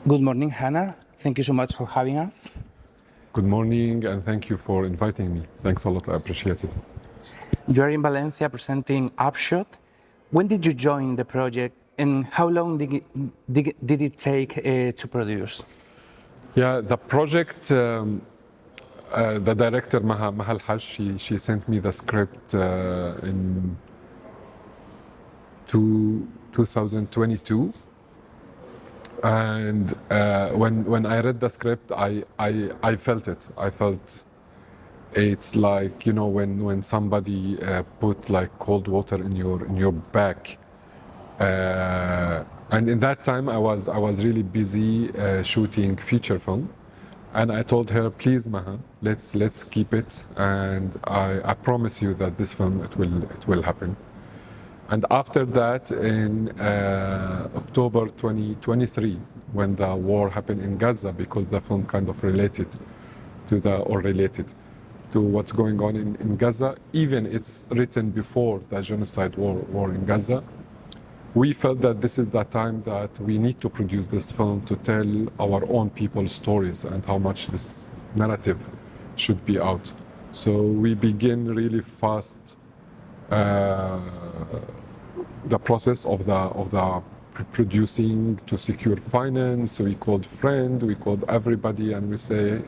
Good morning, Hanna. Thank you so much for having us. Good morning, and thank you for inviting me. Thanks a lot, I appreciate it. You are in Valencia presenting Upshot. When did you join the project, and how long did it take to produce? Yeah, the project, the director Mahal Haj, she sent me the script in 2022. And when I read the script, I felt it. I felt it's like, you know, when somebody put like cold water in your back. And in that time, I was really busy shooting feature film, and I told her, please, Maha, let's keep it, and I promise you that this film it will happen. And after that, in October 2023, when the war happened in Gaza, because the film kind of related to what's going on in Gaza, even it's written before the genocide war in Gaza, we felt that this is the time that we need to produce this film to tell our own people's stories and how much this narrative should be out. So we begin really fast the process of the producing to secure finance. We called friend, we called everybody, and we say,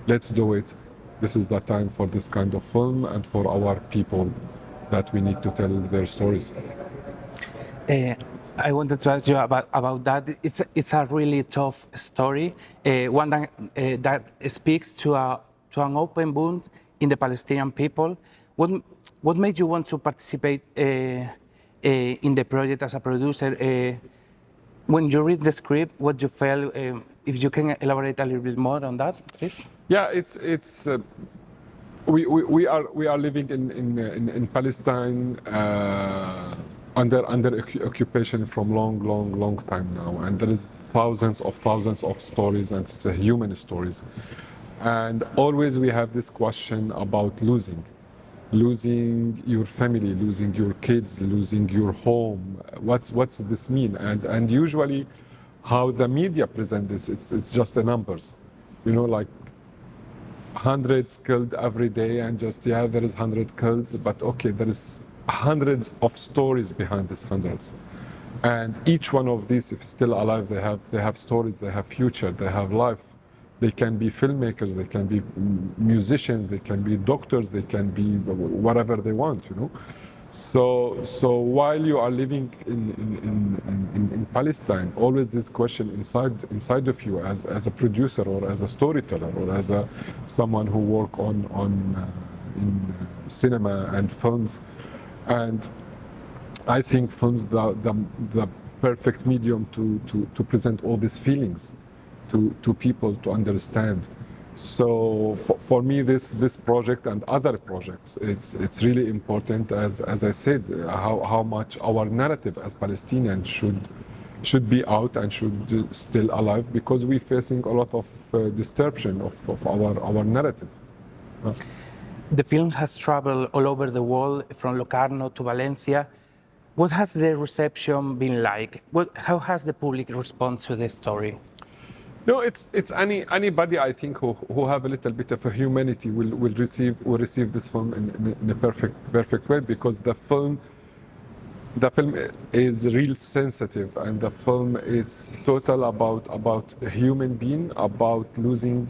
let's do it. This is the time for this kind of film and for our people that we need to tell their stories. I wanted to ask you about that. It's a really tough story, one that speaks to an open wound in the Palestinian people. What made you want to participate in the project as a producer? When you read the script, what you felt? If you can elaborate a little bit more on that, please. Yeah, it's we are living in Palestine under occupation from long time now, and there is thousands of stories, and it's human stories, and always we have this question about losing your family, losing your kids, losing your home. What's this mean? And usually how the media present this, it's just the numbers, you know, like hundreds killed every day, and just, yeah, there is 100 kills, but okay, there is hundreds of stories behind these hundreds, and each one of these, if still alive, they have stories, they have future, they have life. They can be filmmakers, they can be musicians, they can be doctors, they can be whatever they want, you know. So while you are living in Palestine, always this question inside of you as a producer or as a storyteller or as someone who work in cinema and films, and I think films the perfect medium to present all these feelings to people to understand. So for me, this project and other projects, it's really important, as I said, how much our narrative as Palestinians should be out and should still alive, because we're facing a lot of distortion of our narrative. The film has traveled all over the world, from Locarno to Valencia. What has the reception been like? How has the public responded to the story? No, it's anybody, I think, who have a little bit of a humanity will receive this film in a perfect way, because the film is real sensitive, and the film is total about a human being, about losing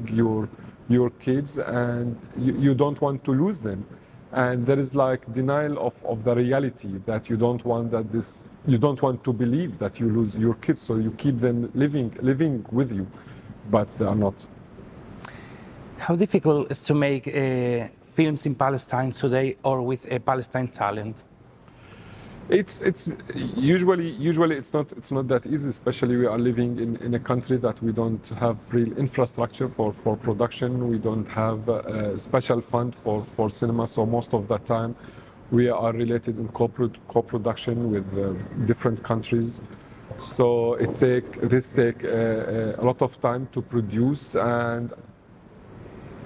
your kids, and you don't want to lose them. And there is like denial of the reality, that you don't want to believe that you lose your kids, so you keep them living with you, but they are not. How difficult is to make films in Palestine today, or with a Palestine talent? It's usually it's not that easy, especially we are living in a country that we don't have real infrastructure for production. We don't have a special fund for cinema, so most of the time we are related in co-production with different countries. So this take a lot of time to produce, and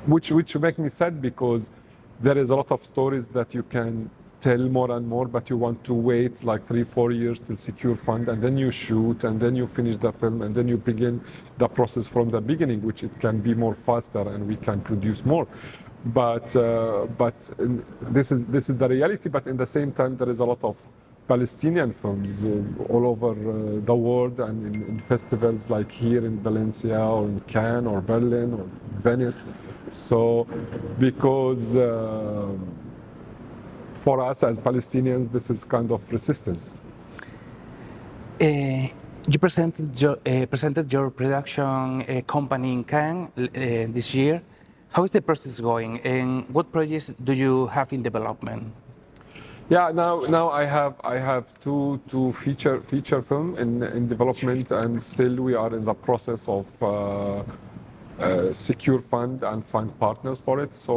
which make me sad, because there is a lot of stories that you can tell more and more, but you want to wait like 3-4 years to secure fund, and then you shoot, and then you finish the film, and then you begin the process from the beginning, which it can be more faster, and we can produce more. But this is the reality. But in the same time, there is a lot of Palestinian films all over the world, and in festivals like here in Valencia or in Cannes or Berlin or Venice. So because for us as Palestinians, this is kind of resistance. You presented your production company in Cannes this year. How is the process going, and what projects do you have in development? Yeah, now I have two feature film in development, and still we are in the process of secure fund and find partners for it. So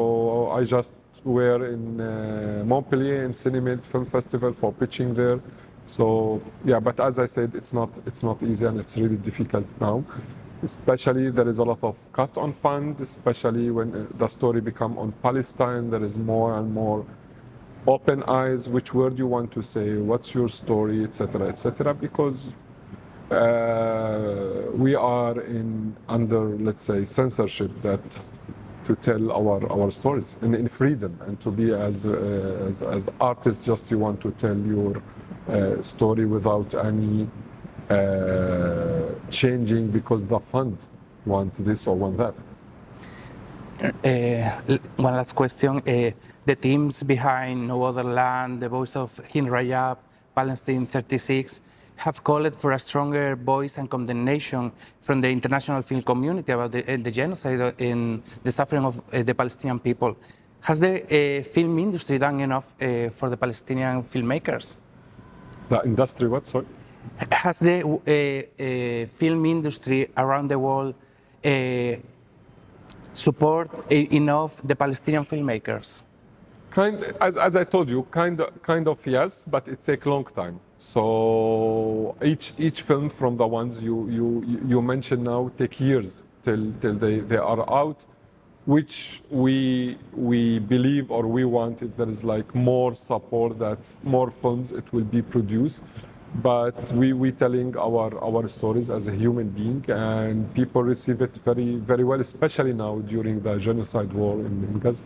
I just were in Montpellier in Cinémate Film Festival for pitching there. So yeah, but as I said, it's not easy, and it's really difficult now. Especially there is a lot of cut on fund, especially when the story become on Palestine. There is more and more open eyes. Which word you want to say? What's your story, etc., etc. Because we are under, let's say, censorship, that to tell our stories in freedom, and to be as artists, just you want to tell your story without any changing because the fund want this or want that. One last question. The teams behind No Other Land, The Voice of Hind Rajab, Palestine 36, have called for a stronger voice and condemnation from the international film community about the genocide and the suffering of the Palestinian people. Has the film industry done enough for the Palestinian filmmakers? The industry, what? Sorry? Has the film industry around the world support enough the Palestinian filmmakers? As I told you, kind of yes, but it takes a long time. So each film from the ones you mentioned now take years till they are out, which we believe, or we want, if there is like more support, that more films it will be produced. But we telling our stories as a human being, and people receive it very, very well, especially now during the genocide war in Gaza.